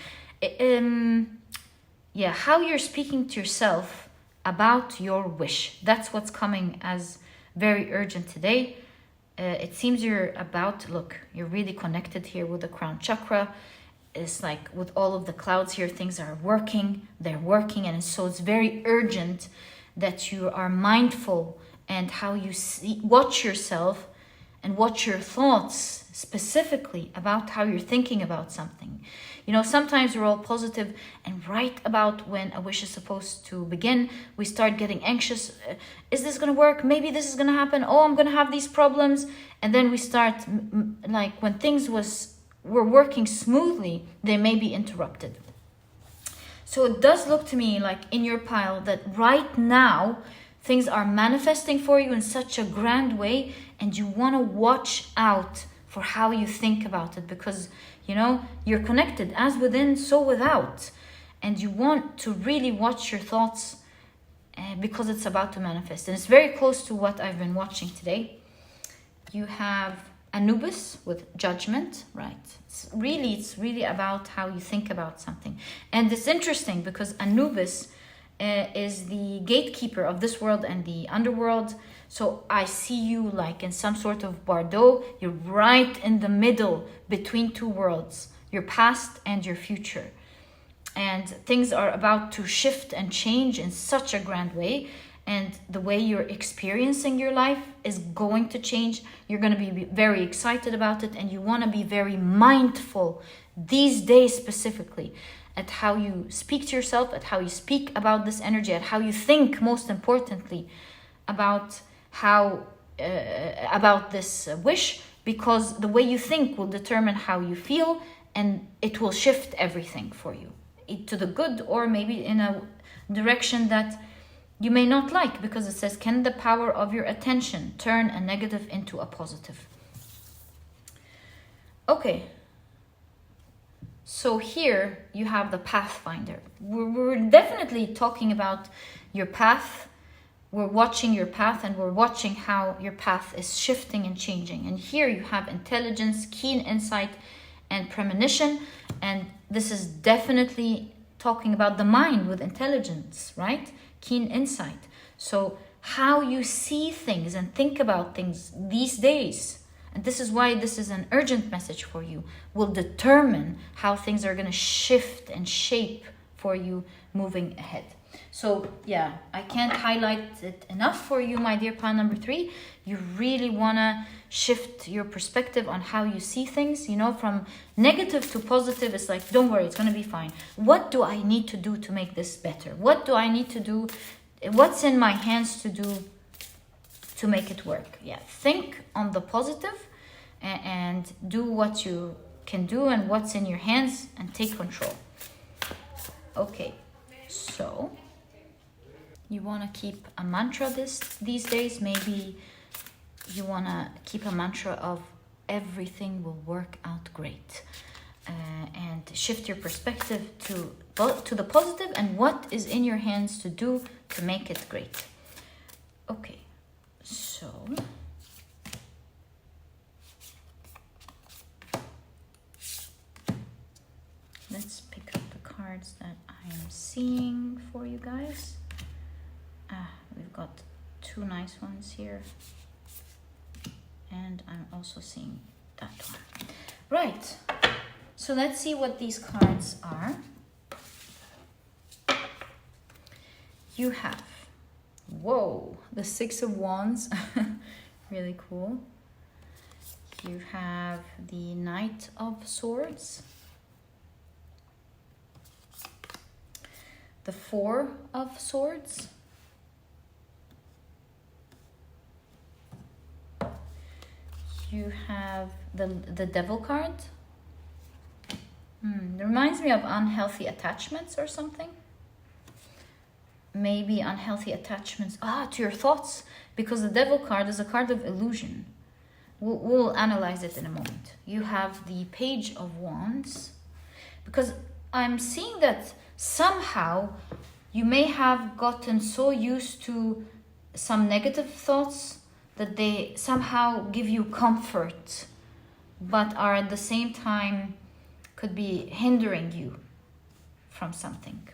How you're speaking to yourself about your wish. That's what's coming as very urgent today. It seems you're really connected here with the crown chakra. It's like with all of the clouds here, things are working, and it's very urgent that you are mindful and how you watch yourself and watch your thoughts specifically about how you're thinking about something. You know, sometimes we're all positive, and right about when a wish is supposed to begin, we start getting anxious. Is this going to work? Maybe this is going to happen. Oh, I'm going to have these problems. And then we start, like when things were working smoothly, they may be interrupted. So it does look to me like in your pile that right now things are manifesting for you in such a grand way, and you want to watch out for how you think about it, because you know you're connected as within, so without, and you want to really watch your thoughts because it's about to manifest, and it's very close to what I've been watching today. You have Anubis with judgment, right? It's really about how you think about something. And it's interesting because Anubis is the gatekeeper of this world and the underworld. So I see you like in some sort of bardo. You're right in the middle between two worlds, your past and your future. And things are about to shift and change in such a grand way. and the way you're experiencing your life is going to change. You're going to be very excited about it, and you want to be very mindful these days specifically at how you speak to yourself, at how you speak about this energy, at how you think, most importantly, about how about this wish, because the way you think will determine how you feel, and it will shift everything for you to the good, or maybe in a direction that you may not like, because it says, can the power of your attention turn a negative into a positive? Okay, so here you have the pathfinder. We're definitely talking about your path. We're watching your path, and we're watching how your path is shifting and changing. And here you have intelligence, keen insight, and premonition. And this is definitely talking about the mind with intelligence, right? Keen insight. So how you see things and think about things these days, and this is why this is an urgent message for you, will determine how things are going to shift and shape for you moving ahead. So yeah, I can't highlight it enough for you, my dear plan number 3. You really want to shift your perspective on how you see things, you know, from negative to positive. It's like, don't worry, it's going to be fine. What do I need to do to make this better? What do I need to do? What's in my hands to do to make it work? Yeah, think on the positive and do what you can do and what's in your hands, and take control. Okay, so you want to keep a mantra these days. Maybe you want to keep a mantra of everything will work out great, and shift your perspective to the positive and what is in your hands to do to make it great. Okay, so let's pick up the cards that I am seeing for you guys. We've got 2 nice ones here, and I'm also seeing that one. Right, so let's see what these cards are. You have, whoa, the 6 of Wands, really cool. You have the Knight of Swords, the 4 of Swords, you have the Devil card. It reminds me of unhealthy attachments or something. Maybe unhealthy attachments to your thoughts, because the Devil card is a card of illusion. We'll analyze it in a moment. You have the Page of Wands, because I'm seeing that somehow you may have gotten so used to some negative thoughts that they somehow give you comfort, but are at the same time could be hindering you from something.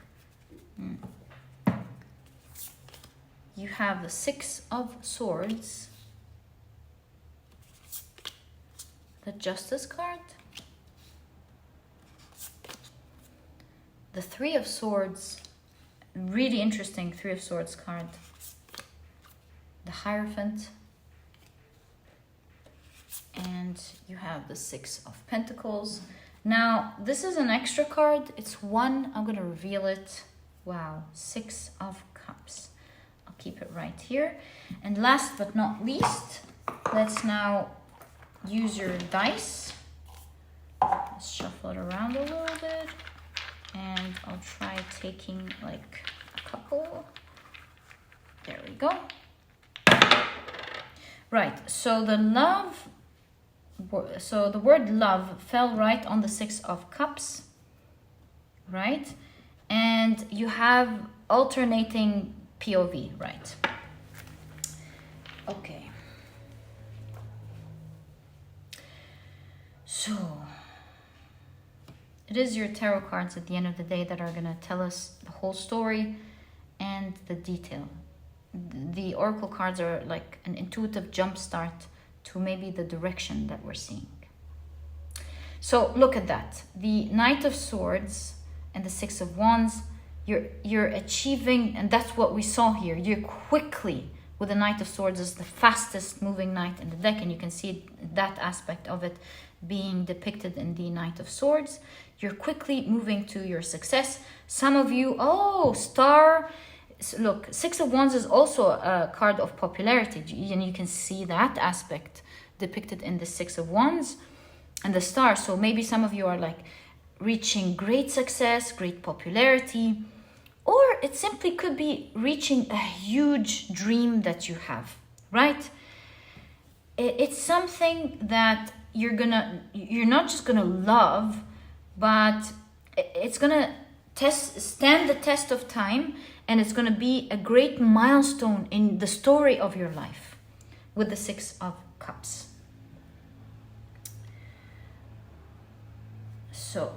You have the 6 of Swords, the Justice card, the 3 of Swords, really interesting 3 of Swords card, the Hierophant, and you have the 6 of Pentacles. Now, this is an extra card. It's 1. I'm going to reveal it. Wow, 6 of Cups. I'll keep it right here. And last but not least, let's now use your dice. Let's shuffle it around a little bit. And I'll try taking like a couple. There we go. Right, so the word love fell right on the 6 of Cups, right? And you have alternating POV, right? Okay. So, it is your tarot cards at the end of the day that are going to tell us the whole story and the detail. The oracle cards are like an intuitive jump start to maybe the direction that we're seeing. So look at that. The Knight of Swords and the 6 of Wands you're achieving, and that's what we saw here. You're quickly, with the Knight of Swords, is the fastest moving knight in the deck, and you can see that aspect of it being depicted in the Knight of Swords. You're quickly moving to your success. Some of you, star. Look, Six of Wands is also a card of popularity, and you can see that aspect depicted in the Six of Wands and the star. So maybe some of you are like reaching great success, great popularity, or it simply could be reaching a huge dream that you have, right? It's something that you're not just gonna love, but it's gonna stand the test of time, and it's gonna be a great milestone in the story of your life with the Six of Cups. So,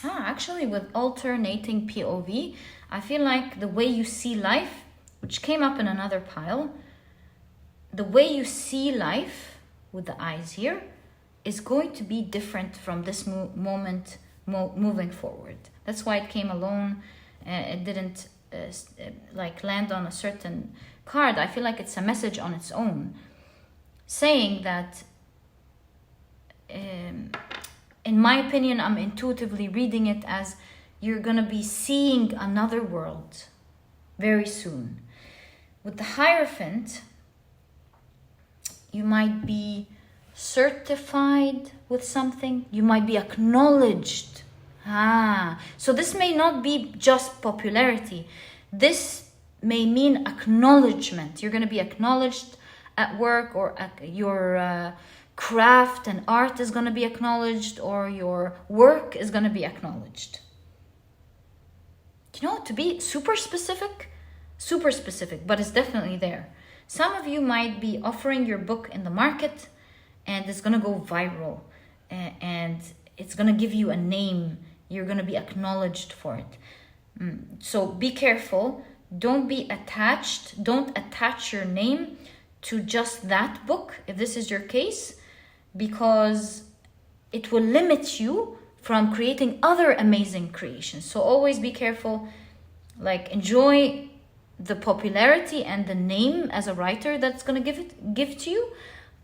actually with alternating POV, I feel like the way you see life, which came up in another pile, the way you see life with the eyes here is going to be different from this moment moving forward. That's why it came alone. It didn't land on a certain card. I feel like it's a message on its own, saying that in my opinion, I'm intuitively reading it as you're gonna be seeing another world very soon. With the Hierophant, you might be certified with something. You might be acknowledged. So this may not be just popularity. This may mean acknowledgement. You're gonna be acknowledged at work, or at your craft and art is going to be acknowledged, or your work is going to be acknowledged. To be super specific, but it's definitely there. Some of you might be offering your book in the market, and it's going to go viral, and it's going to give you a name. You're going to be acknowledged for it. So be careful. Don't be attached. Don't attach your name to just that book, if this is your case, because it will limit you from creating other amazing creations. So always be careful. Enjoy the popularity and the name as a writer that's going to give to you,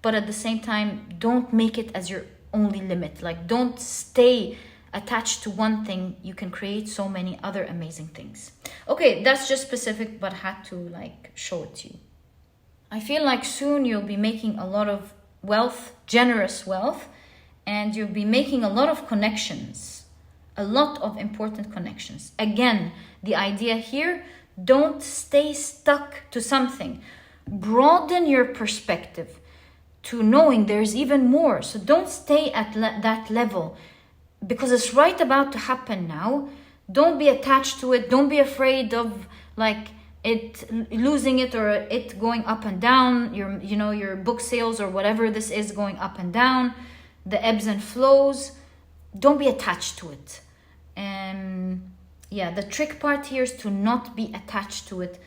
but at the same time, don't make it as your only limit. Don't stay attached to one thing. You can create so many other amazing things. Okay, that's just specific, but had to show it to you. I feel like soon you'll be making a lot of wealth, generous wealth, and you'll be making a lot of connections, a lot of important connections. Again, the idea here, don't stay stuck to something. Broaden your perspective to knowing there's even more. So don't stay at that level, because it's right about to happen now. Don't be attached to it. Don't be afraid of it losing it, or it going up and down, your book sales or whatever this is going up and down, the ebbs and flows. Don't be attached to it. The trick part here is to not be attached to it.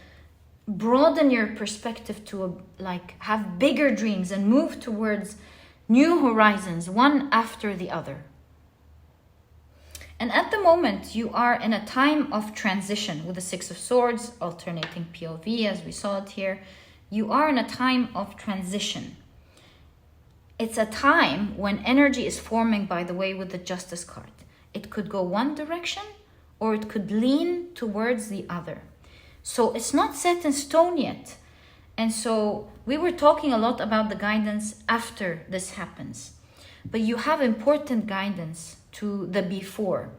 Broaden your perspective to have bigger dreams and move towards new horizons, one after the other. And at the moment, you are in a time of transition with the Six of Swords, alternating POV as we saw it here. You are in a time of transition. It's a time when energy is forming, by the way, with the Justice card. It could go one direction, or it could lean towards the other. So it's not set in stone yet. And so we were talking a lot about the guidance after this happens. But you have important guidance to the before.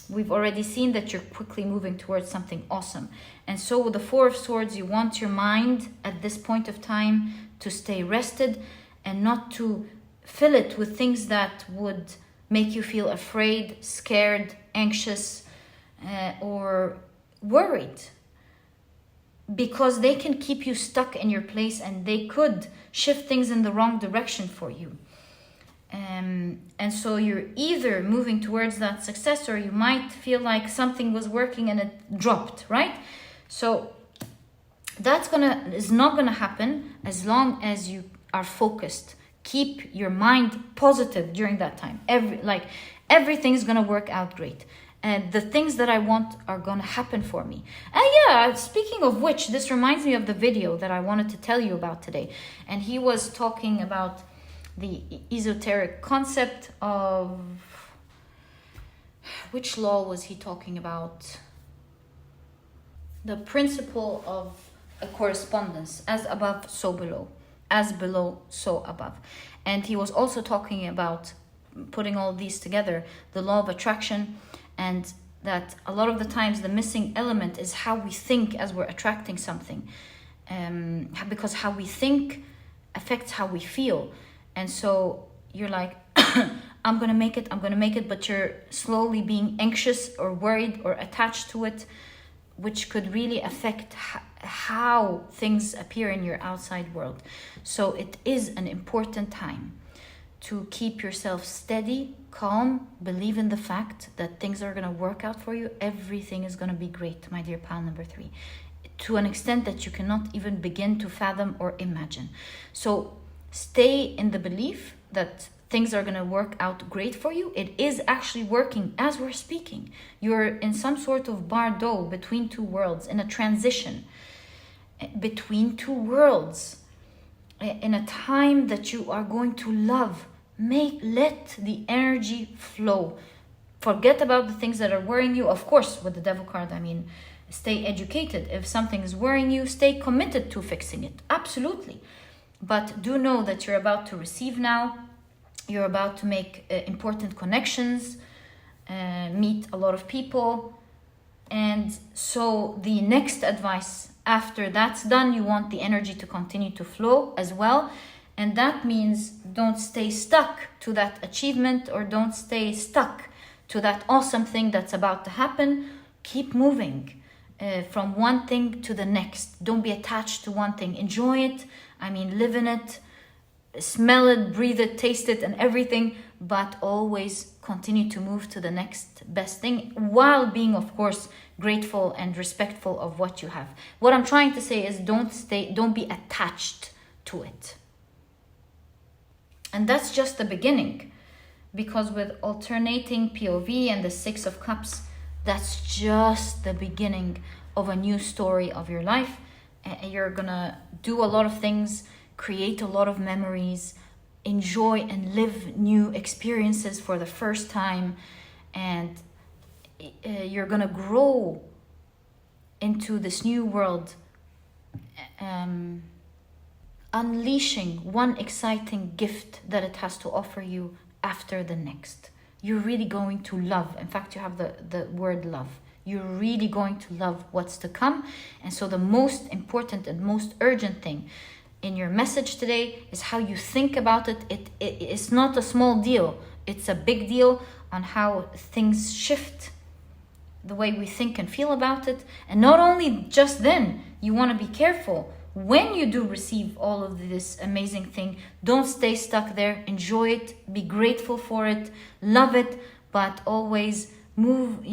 We've already seen that you're quickly moving towards something awesome. And so with the Four of Swords, you want your mind at this point of time to stay rested and not to fill it with things that would make you feel afraid, scared, anxious, or worried. Because they can keep you stuck in your place, and they could shift things in the wrong direction for you. And so you're either moving towards that success, or you might feel like something was working and it dropped, right? So that's is not gonna happen as long as you are focused. Keep your mind positive during that time. Everything's gonna work out great. and the things that I want are gonna happen for me. And yeah, speaking of which, this reminds me of the video that I wanted to tell you about today. And he was talking about the esoteric concept of, which law was he talking about? The principle of a correspondence, as above, so below. As below, so above. And he was also talking about putting all these together, the law of attraction, and that a lot of the times the missing element is how we think as we're attracting something. Because how we think affects how we feel. And so you're like, I'm gonna make it, but you're slowly being anxious or worried or attached to it, which could really affect how things appear in your outside world. So it is an important time to keep yourself steady, calm, believe in the fact that things are going to work out for you. Everything is going to be great, my dear pal number 3, to an extent that you cannot even begin to fathom or imagine. So stay in the belief that things are going to work out great for you. It is actually working as we're speaking. You're in some sort of bardo between two worlds, in a transition between two worlds, in a time that you are going to love. Let the energy flow. Forget about the things that are worrying you. Of course, with the devil card, I mean, stay educated. If something is worrying you, stay committed to fixing it. Absolutely. But do know that you're about to receive now. You're about to make important connections, meet a lot of people. And so the next advice after that's done, you want the energy to continue to flow as well. And that means don't stay stuck to that achievement, or don't stay stuck to that awesome thing that's about to happen. Keep moving from one thing to the next. Don't be attached to one thing. Enjoy it. I mean, live in it, smell it, breathe it, taste it, and everything. But always continue to move to the next best thing, while being, of course, grateful and respectful of what you have. What I'm trying to say is don't be attached to it. And that's just the beginning, because with alternating POV and the 6 of Cups, that's just the beginning of a new story of your life. And you're gonna do a lot of things, create a lot of memories, enjoy and live new experiences for the first time, and you're gonna grow into this new world, unleashing one exciting gift that it has to offer you after the next. You're really going to love. In fact, you have the word love. You're really going to love what's to come. And so the most important and most urgent thing in your message today is how you think about it. It's not a small deal. It's a big deal on how things shift, the way we think and feel about it. And not only just then, you want to be careful. When you do receive all of this amazing thing, don't stay stuck there. Enjoy it. Be grateful for it. Love it. But always move,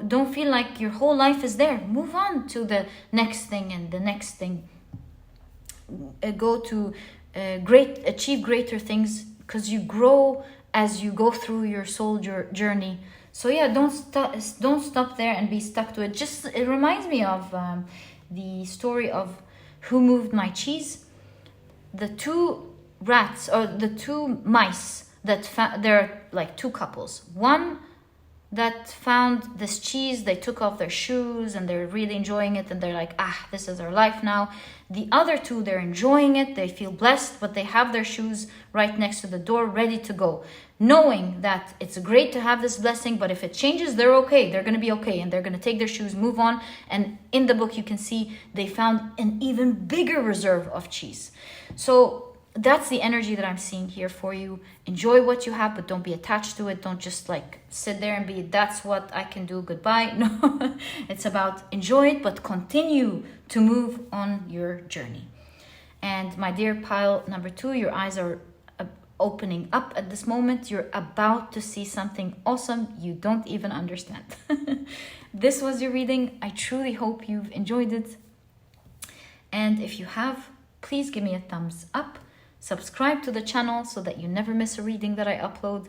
don't feel like your whole life is there. Move on to the next thing and the next thing. Go to achieve greater things, because you grow as you go through your soul journey. So yeah, don't stop there and be stuck to it. It reminds me of the story of Who Moved My Cheese. The 2 rats, or the 2 mice that they're like 2 couples. One that found this cheese, they took off their shoes and they're really enjoying it, and they're like, this is our life now. The other 2, they're enjoying it, they feel blessed, but they have their shoes right next to the door ready to go, knowing that it's great to have this blessing, but if it changes, they're okay, they're going to be okay, and they're going to take their shoes, move on. And in the book you can see they found an even bigger reserve of cheese. So that's the energy that I'm seeing here for you. Enjoy what you have, but don't be attached to it. Don't just like sit there and be, that's what I can do, goodbye. No, it's about enjoy it, but continue to move on your journey. And my dear pile number 2, your eyes are opening up at this moment. You're about to see something awesome you don't even understand. This was your reading. I truly hope you've enjoyed it. And if you have, please give me a thumbs up. Subscribe to the channel so that you never miss a reading that I upload.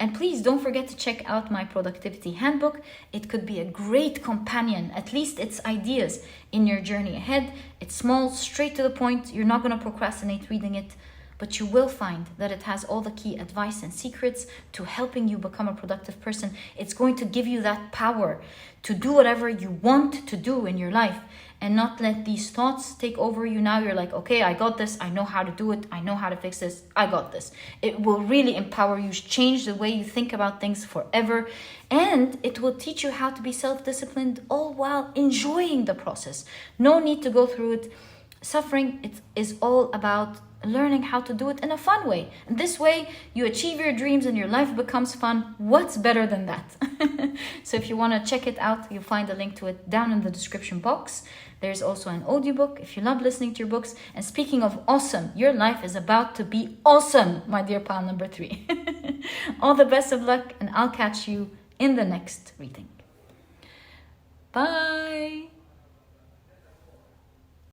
And please don't forget to check out my productivity handbook. It could be a great companion, at least it's ideas in your journey ahead. It's small, straight to the point. You're not going to procrastinate reading it, but you will find that it has all the key advice and secrets to helping you become a productive person. It's going to give you that power to do whatever you want to do in your life and not let these thoughts take over you. Now you're like, okay, I got this. I know how to do it. I know how to fix this. I got this. It will really empower you, change the way you think about things forever. And it will teach you how to be self-disciplined, all while enjoying the process. No need to go through it. Suffering, it is all about learning how to do it in a fun way. And this way, you achieve your dreams and your life becomes fun. What's better than that? So if you want to check it out, you'll find a link to it down in the description box. There's also an audiobook if you love listening to your books. And speaking of awesome, your life is about to be awesome, my dear pal number 3. All the best of luck, and I'll catch you in the next reading. Bye.